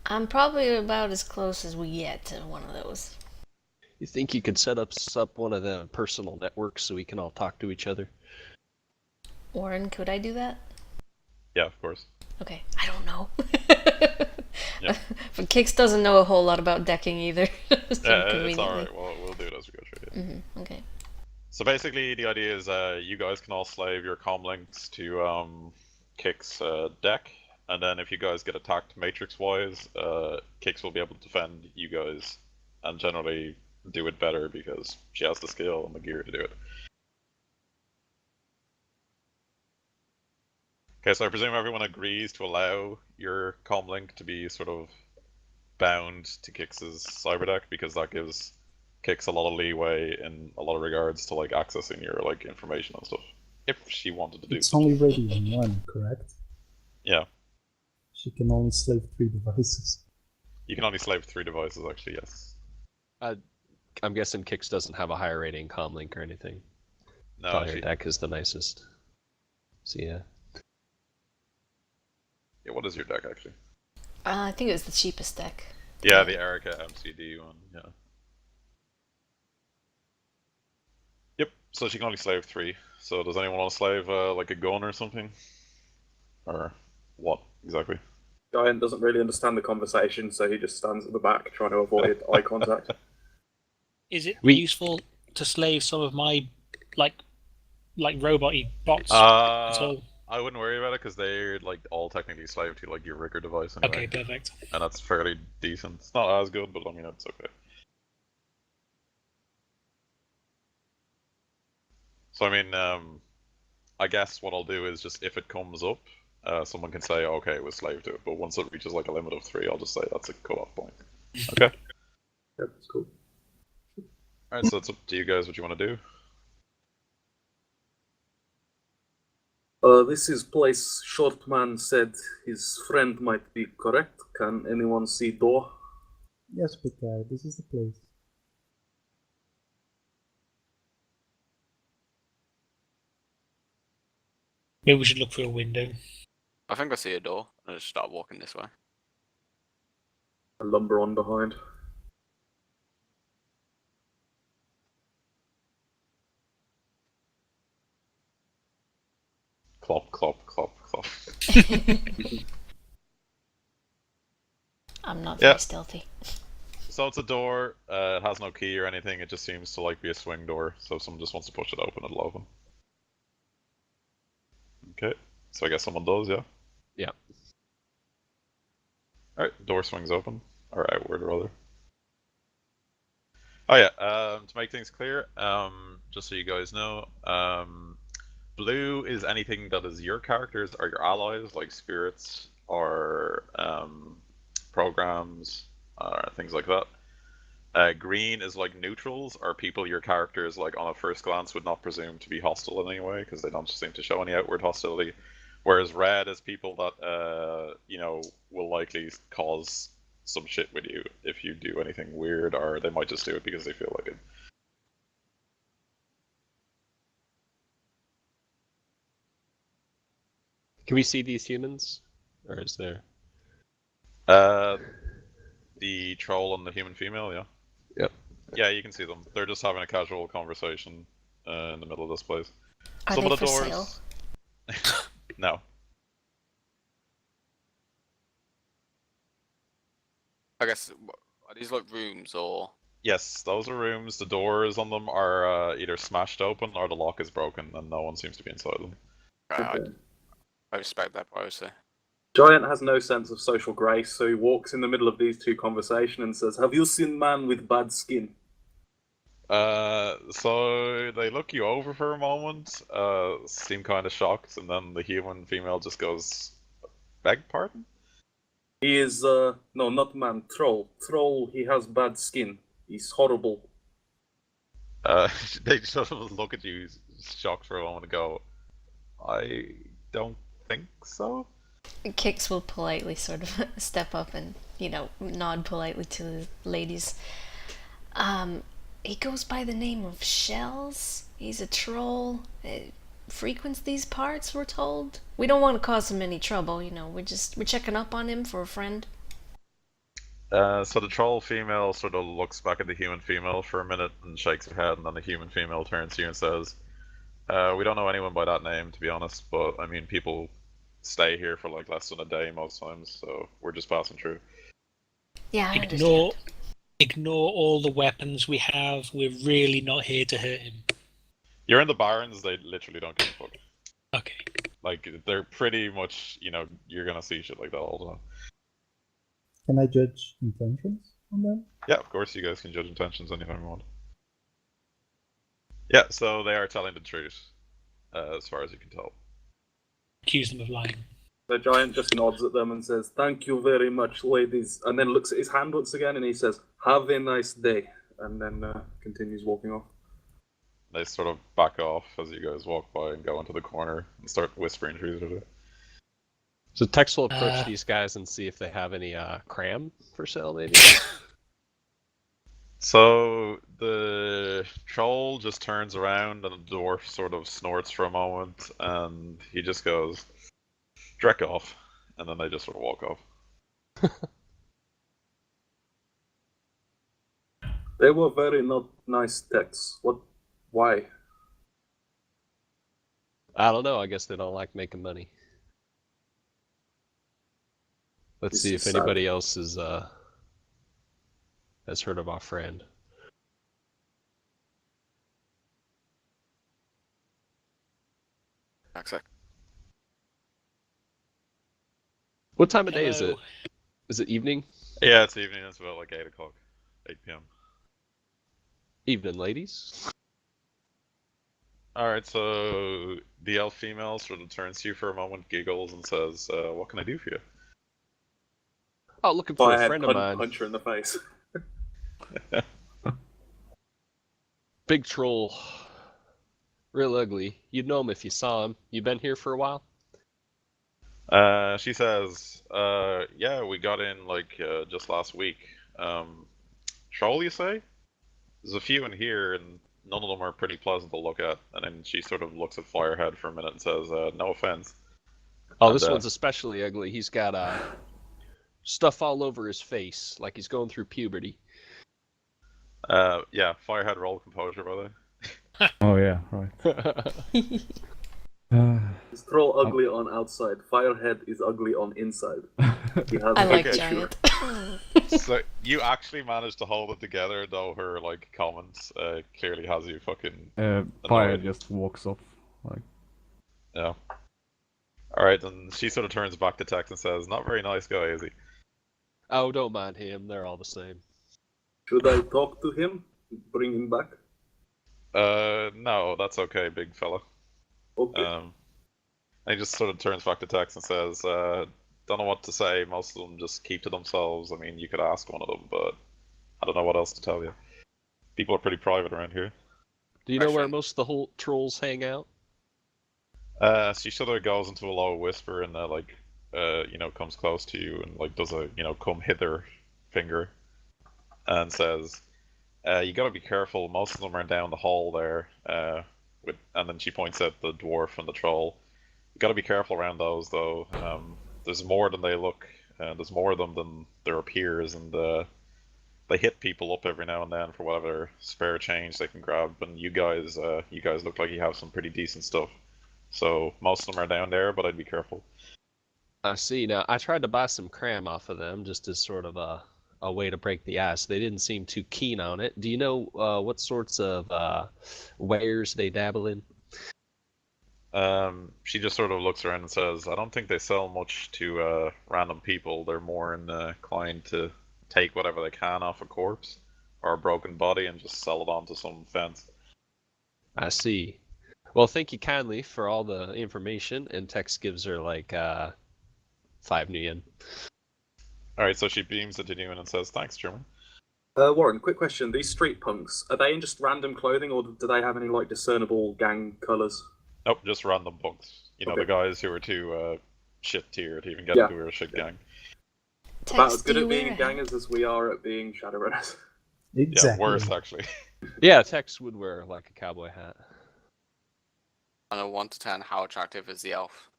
I'm probably about as close as we get to one of those. You think you could set up one of the personal networks so we can all talk to each other? Warren, could I do that? Yeah, of course. Okay, I don't know. Yeah. But Kix doesn't know a whole lot about decking either. So It's conveniently. alright, we'll do it as we go through it. Okay. So basically, the idea is you guys can all slave your comm links to Kix deck, and then if you guys get attacked matrix-wise, Kix will be able to defend you guys, and generally do it better because she has the skill and the gear to do it. Okay, so I presume everyone agrees to allow your comlink to be sort of bound to Kix's cyberdeck, because that gives Kix a lot of leeway in a lot of regards to like accessing your like information and stuff, if she wanted to do It's such. only ready one, correct? Yeah, She can only slave 3 devices. you can only slave 3 devices actually. Yes. I'm guessing Kix doesn't have a higher rating comlink or anything. No, Probably her she. deck is the nicest. So yeah. Yeah, what is your deck actually? I think it was the cheapest deck. Yeah, the Erica MCD one. Yeah. Yep. So she can only slave 3. So does anyone want to slave like a gun or something? Or what exactly? Giant doesn't really understand the conversation, so he just stands at the back trying to avoid eye contact. Is it useful to slave some of my like robot-y bots at all? I wouldn't worry about it because they're like all technically slave to like your rigger device anyway. Okay, perfect. And that's fairly decent. It's not as good, but I mean it's okay. So I mean, I guess what I'll do is just if it comes up, someone can say, okay, it was slave to it. But once it reaches like a limit of 3, I'll just say that's a cut-off point. Okay. Yeah, that's cool. All right, so it's up to you guys what you want to do. This is place Shortman said his friend might be correct. Can anyone see door? Yes, big guy, this is the place. Maybe we should look through a window. I think I see a door. I just start walking this way. I lumber on behind. Clop, clop, clop, clop. I'm not very stealthy. So it's a door. It has no key or anything. It just seems to like be a swing door. So if someone just wants to push it open, it'll open. Okay. So I guess someone does, yeah? Yeah. Alright, door swings open. Or outward, rather. Oh yeah, to make things clear, just so you guys know, blue is anything that is your characters or your allies, like spirits or programs, things like that. Green is like neutrals, or people your characters, like on a first glance, would not presume to be hostile in any way because they don't seem to show any outward hostility. Whereas red is people that you know, will likely cause some shit with you if you do anything weird, or they might just do it because they feel like it. Can we see these humans? Or is there... The troll and the human female, yeah? Yep. Yeah, you can see them. They're just having a casual conversation in the middle of this place. Are Some they of the for doors... No. I guess, are these like rooms or? Yes, those are rooms. The doors on them are either smashed open or the lock is broken, and no one seems to be inside them. Okay. I respect that privacy. Giant has no sense of social grace, so he walks in the middle of these two conversations and says, "Have you seen man with bad skin?" So they look you over for a moment, seem kind of shocked, and then the human female just goes, "Beg pardon?" He is, no, not man, troll. Troll, he has bad skin. He's horrible. They sort of look at you, shocked for a moment, and go, "I don't think so." Kix will politely sort of step up and, you know, nod politely to the ladies. He goes by the name of Shells. He's a troll. Frequents these parts, we're told. We don't want to cause him any trouble, you know. We're checking up on him for a friend. So the troll female sort of looks back at the human female for a minute and shakes her head, and then the human female turns to you and says, "We don't know anyone by that name, to be honest, but I mean, people stay here for like less than a day most times, so we're just passing through." Yeah, I understand. Ignore all the weapons we have. We're really not here to hurt him. You're in the barons, they literally don't give a fuck. Okay. Like, they're pretty much, you know, you're gonna see shit like that all the time. Can I judge intentions on them? Yeah, of course, you guys can judge intentions anytime you want. Yeah, so they are telling the truth, as far as you can tell. accuse them of lying. The giant just nods at them and says, "Thank you very much, ladies," and then looks at his hand once again and he says, "Have a nice day," and then continues walking off. They sort of back off as you guys walk by and go into the corner and start whispering to each other. So Tex will approach Uh. these guys and see if they have any cram for sale, maybe. So the troll just turns around and the dwarf sort of snorts for a moment and he just goes, "Dreck off," and then they just sort of walk off. They were very not nice texts. What? Why? I don't know. I guess they don't like making money. Let's This see is if sad. anybody else has heard of our friend. Exactly. What time of day is Hello. it? Is it evening? Yeah, it's evening. It's about like 8 o'clock, 8 p.m. Evening, ladies. Alright, so the elf female sort of turns to you for a moment, giggles, and says, "What can I do for you?" Oh, looking for a Firehead friend of mine. punch her in the face. Big troll. Real ugly. You'd know him if you saw him. You been here for a while? She says, "Yeah, we got in like just last week. Troll, you say? There's a few in here, and none of them are pretty pleasant to look at." And then she sort of looks at Firehead for a minute and says, "No offense." Oh, And, this one's especially ugly. He's got stuff all over his face, like he's going through puberty. Yeah, Firehead, roll composure, by the way. Oh yeah, right. Is troll ugly on outside? Firehead is ugly on inside. He has I a like Okay. giant. So you actually managed to hold it together, though her like comments clearly has you fucking Fire annoyed. just walks off. Like, Yeah. Alright, and she sort of turns back to Tex and says, "Not very nice guy, is he?" Oh, don't mind him. They're all the same. Should I talk to him? Bring him back? No, that's okay, big fella. Okay. And he just sort of turns back to Tex and says, "Don't know what to say. Most of them just keep to themselves. I mean, you could ask one of them, but I don't know what else to tell you. People are pretty private around here." Do you know where Question. most of the whole trolls hang out? She sort of goes into a low whisper and comes close to you and like does a come hither finger and says, "You gotta be careful. Most of them are down the hall there." And then she points at the dwarf and the troll. You gotta be careful around those though. There's more than they look. There's more of them than there appears, and they hit people up every now and then for whatever spare change they can grab. And you guys look like you have some pretty decent stuff. So most of them are down there, but I'd be careful. I see. Now, I tried to buy some cram off of them just as sort of a way to break the ice. They didn't seem too keen on it. Do you know what sorts of wares they dabble in? She just sort of looks around and says, "I don't think they sell much to random people. They're more inclined to take whatever they can off a corpse or a broken body and just sell it onto some fence." I see. Well, thank you kindly for all the information. And Tex gives her like 5 new yen. Alright, so she beams at you and says, "Thanks, German." Warren, quick question. These street punks, are they in just random clothing or do they have any like discernible gang colours? Nope, just random punks. You know, Okay. the guys who are too shit tier to even get Yeah. into a shit gang. About as Tex, good do you at being wear a gangers as we are at being Shadowrunners. Exactly. Yeah, worse actually. Yeah, Tex would wear like a cowboy hat. On a 1 to 10, how attractive is the elf?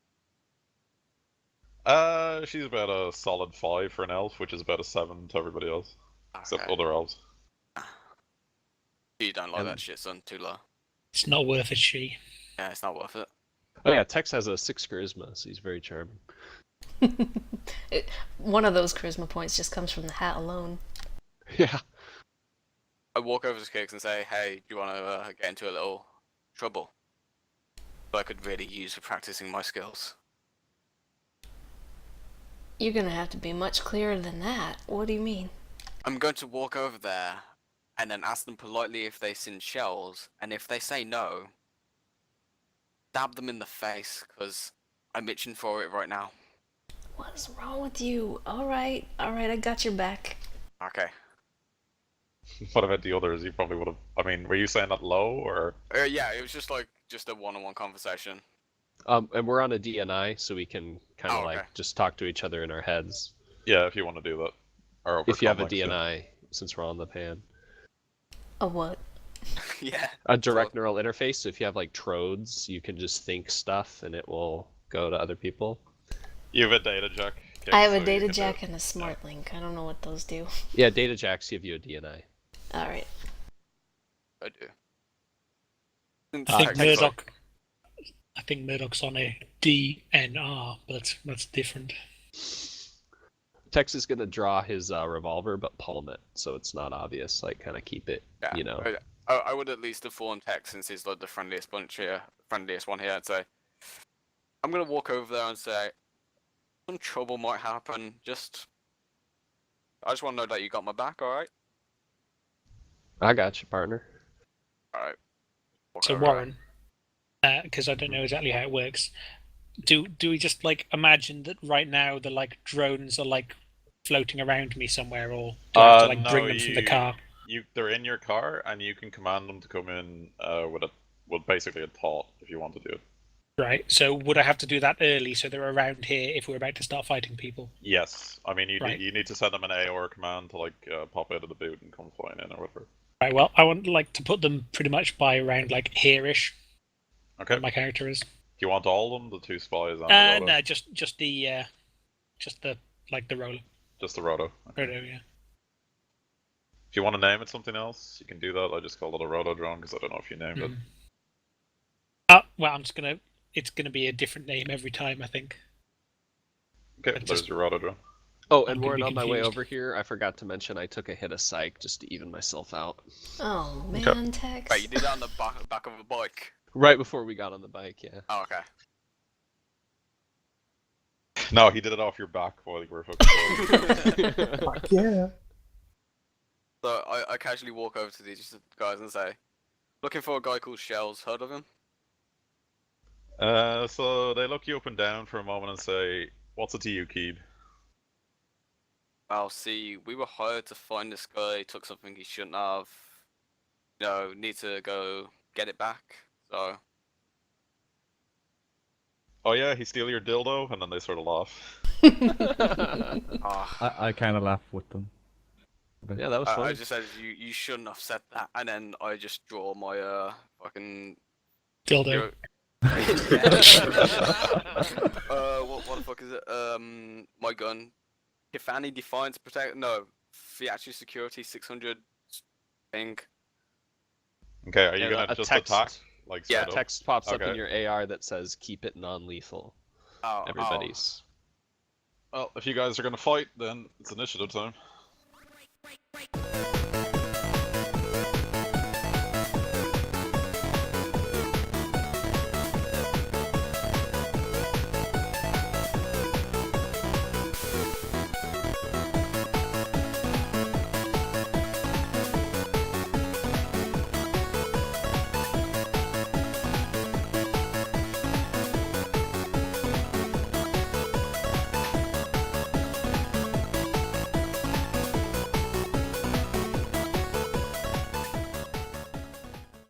She's about a solid 5 for an elf, which is about a 7 to everybody else. Except Okay. other elves. You don't like And- that shit, son. Too low. It's not worth it, she. Yeah, it's not worth it. Oh yeah, Tex has a 6 charisma, so he's very charming. One of those charisma points just comes from the hat alone. Yeah. I walk over to Kix and say, "Hey, do you want to get into a little trouble? But I could really use for practicing my skills." You're gonna have to be much clearer than that. What do you mean? I'm going to walk over there and then ask them politely if they send shells, and if they say no, stab them in the face, because I'm itching for it right now. What's wrong with you? Alright, I got your back. Okay. What about the others? You probably would have. I mean, were you saying that low or? Yeah, it was just like a one-on-one conversation. And we're on a DNI, so we can kind of okay. like just talk to each other in our heads. Yeah, if you want to do that. Or over If you have a context, yeah. DNI, since we're on the pan. A what? Yeah. A direct neural interface. So if you have like trodes, you can just think stuff and it will go to other people. You have a data jack. I have so a you data can do jack it. and a smart link. I don't know what those do. Yeah, data jacks give you a DNI. Alright. I do. I think Murdoch's on a DNR, but that's different. Tex is gonna draw his revolver, but palm it, so it's not obvious. Like, kind of keep it, Yeah. you know. I would at least have formed Tex since he's like the friendliest one here. I'd say. I'm gonna walk over there and say, some trouble might happen. I just want to know that you got my back. All right. I got you, partner. All right. Walk So over there. Warren, because I don't know exactly how it works. Do we just like imagine that right now the like drones are like floating around me somewhere, or do I have to like no, bring them from the car? They're in your car, and you can command them to come in with basically a thought if you want to do it. Right. So would I have to do that early so they're around here if we're about to start fighting people? Yes, I mean Right. you need to send them an AOR command to like pop out of the boot and come flying in or whatever. Right. Well, I want like to put them pretty much by around like here-ish. Okay. Where my character is. Do you want all of them, the 2 spies and the roto? No, just the like the roller. Just the roto. Okay. Roto, yeah. If you want to name it something else, you can do that. I just called it a roto drone because I don't know if you named it. Well, it's gonna be a different name every time, I think. Okay, It's there's just- your roto drone. Oh, I'm and gonna Warren, be on my way confused. over here, I forgot to mention I took a hit of psych just to even myself out. Oh man, Tex. Wait, you did that on the back of a bike? Right before we got on the bike, yeah. Oh, okay. No, he did it off your back while you were fucking. Fuck yeah. So I casually walk over to these guys and say, looking for a guy called Shells. Heard of him? So they look you up and down for a moment and say, "What's it to you, Keeb?" Well, see, we were hired to find this guy. He took something he shouldn't have. You know, need to go get it back. So. Oh yeah, he steal your dildo, and then they sort of laugh. I kind of laugh with them. Yeah, that was I fun. just said you shouldn't have said that, and then I just draw my fucking Dildo. what the fuck is it? My gun. Kifani Defiance Protect. No, Fiatri Security 600 thing. Okay, are you And gonna a just text- attack? Like Yeah, straight up? Text pops up in Okay. your AR that says "Keep it non-lethal." Oh, Everybody's. Well, if you guys are gonna fight, then it's initiative time.